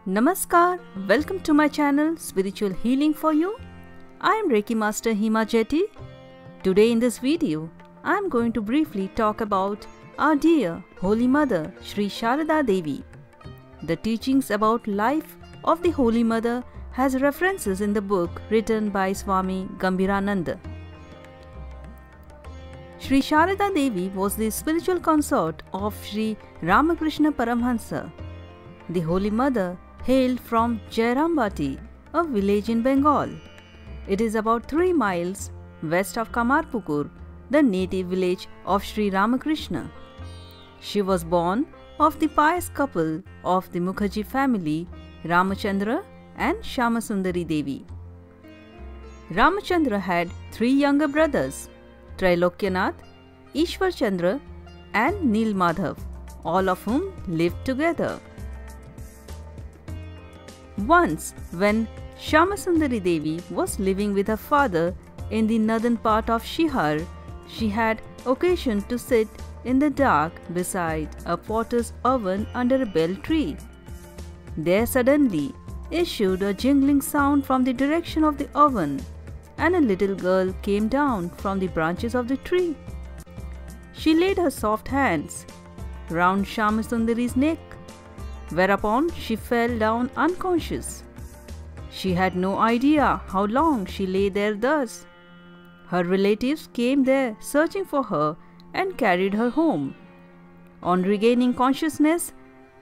Namaskar, welcome to my channel Spiritual Healing for You. I am Reiki Master Hima Jetty. Today in this video, I am going to briefly talk about our dear Holy Mother Shri Sharada Devi. The teachings about life of the Holy Mother has references in the book written by Swami Gambhirananda. Shri Sharada Devi was the spiritual consort of Shri Ramakrishna Paramhansa. The Holy Mother hailed from Jairambati, a village in Bengal. It is about 3 miles west of Kamarpukur, the native village of Shri Ramakrishna. She was born of the pious couple of the Mukherjee family, Ramachandra and Shyamasundari Devi. Ramachandra had 3 younger brothers, Trailokyanath, Ishwar Chandra and Neel Madhav, all of whom lived together. Once, when Shyamasundari Devi was living with her father in the northern part of Shihar, she had occasion to sit in the dark beside a potter's oven under a bel tree. There suddenly issued a jingling sound from the direction of the oven, and a little girl came down from the branches of the tree. She laid her soft hands round Shyamasundari's neck, whereupon she fell down unconscious. She had no idea how long she lay there thus. Her relatives came there searching for her and carried her home. On regaining consciousness,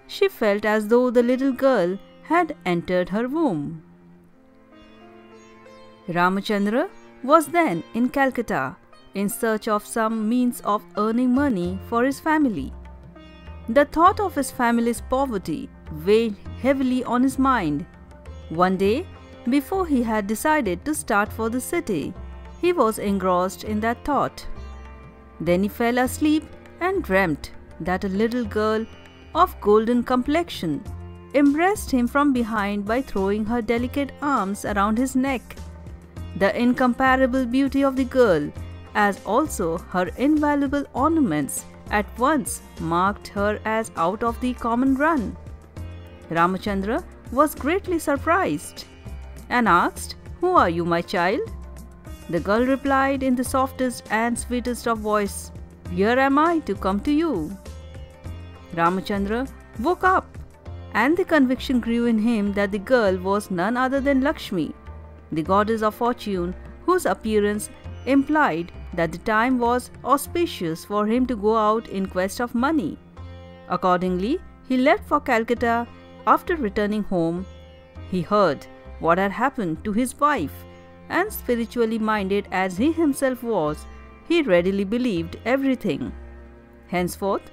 she felt as though the little girl had entered her womb. Ramachandra was then in Calcutta in search of some means of earning money for his family. The thought of his family's poverty weighed heavily on his mind. One day, before he had decided to start for the city, he was engrossed in that thought. Then he fell asleep and dreamt that a little girl of golden complexion embraced him from behind by throwing her delicate arms around his neck. The incomparable beauty of the girl, as also her invaluable ornaments, at once marked her as out of the common run. Ramachandra was greatly surprised and asked, "Who are you, my child?" The girl replied in the softest and sweetest of voice, "Here am I to come to you." Ramachandra woke up, and the conviction grew in him that the girl was none other than Lakshmi, the goddess of fortune, whose appearance implied that the time was auspicious for him to go out in quest of money. Accordingly, he left for Calcutta. After returning home, he heard what had happened to his wife, and spiritually minded as he himself was, he readily believed everything. Henceforth,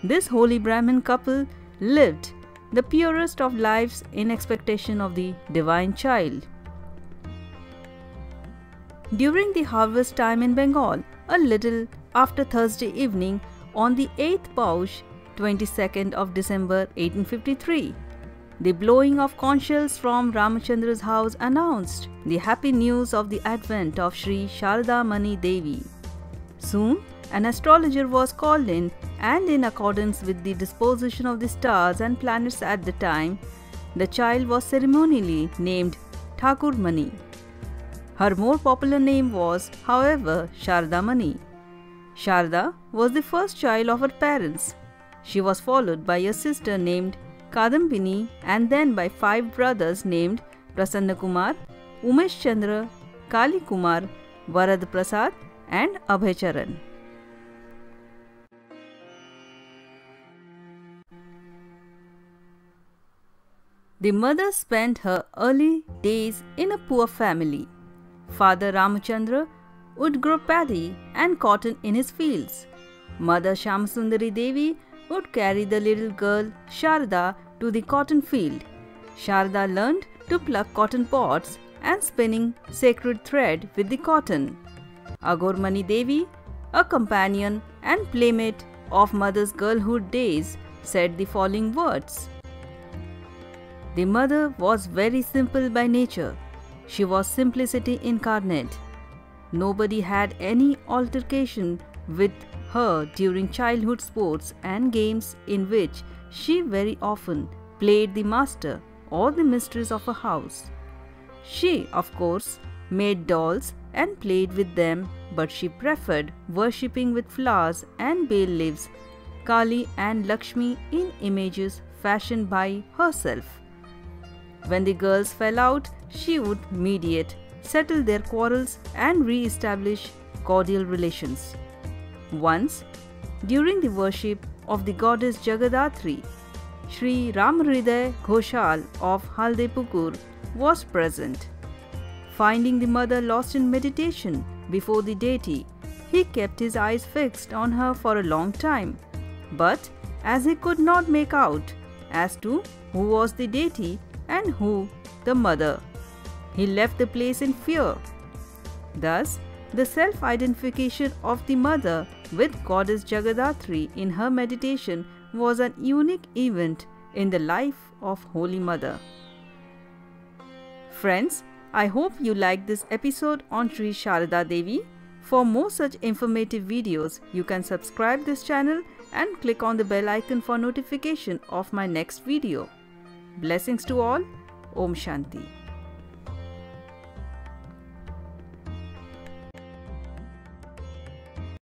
this holy Brahmin couple lived the purest of lives in expectation of the divine child. During the harvest time in Bengal, a little after Thursday evening on the 8th Paush, 22nd of December 1853, the blowing of conch shells from Ramachandra's house announced the happy news of the advent of Shri Sharada Mani Devi. Soon, an astrologer was called in, and in accordance with the disposition of the stars and planets at the time, the child was ceremonially named Thakur Mani. Her more popular name was, however, Sharada Mani. Sharada was the first child of her parents. She was followed by a sister named Kadambini, and then by 5 brothers named Prasanna Kumar, Umesh Chandra, Kali Kumar, Varad Prasad and Abhay Charan. The mother spent her early days in a poor family. Father Ramachandra would grow paddy and cotton in his fields. Mother Shyamasundari Devi would carry the little girl Sharada to the cotton field. Sharada learned to pluck cotton pods and spinning sacred thread with the cotton. Agormani Devi, a companion and playmate of mother's girlhood days, said the following words. The mother was very simple by nature. She was simplicity incarnate. Nobody had any altercation with her during childhood sports and games in which she very often played the master all the mysteries of a house. She, of course, made dolls and played with them, but she preferred worshipping with flowers and bay leaves Kali and Lakshmi in images fashioned by herself. When the girls fell out, she would mediate, settle their quarrels and re-establish cordial relations. Once, during the worship of the goddess Jagadatri, Sri Ramhriday Ghoshal of Haldepukur was present. Finding the mother lost in meditation before the deity, he kept his eyes fixed on her for a long time. But as he could not make out as to who was the deity and who the mother, he left the place in fear. Thus, the self-identification of the mother with goddess Jagadatri in her meditation was an unique event in the life of Holy Mother. Friends, I hope you liked this episode on Sri Sharada Devi. For more such informative videos, you can subscribe this channel and click on the bell icon for notification of my next video. Blessings to all. Om Shanti.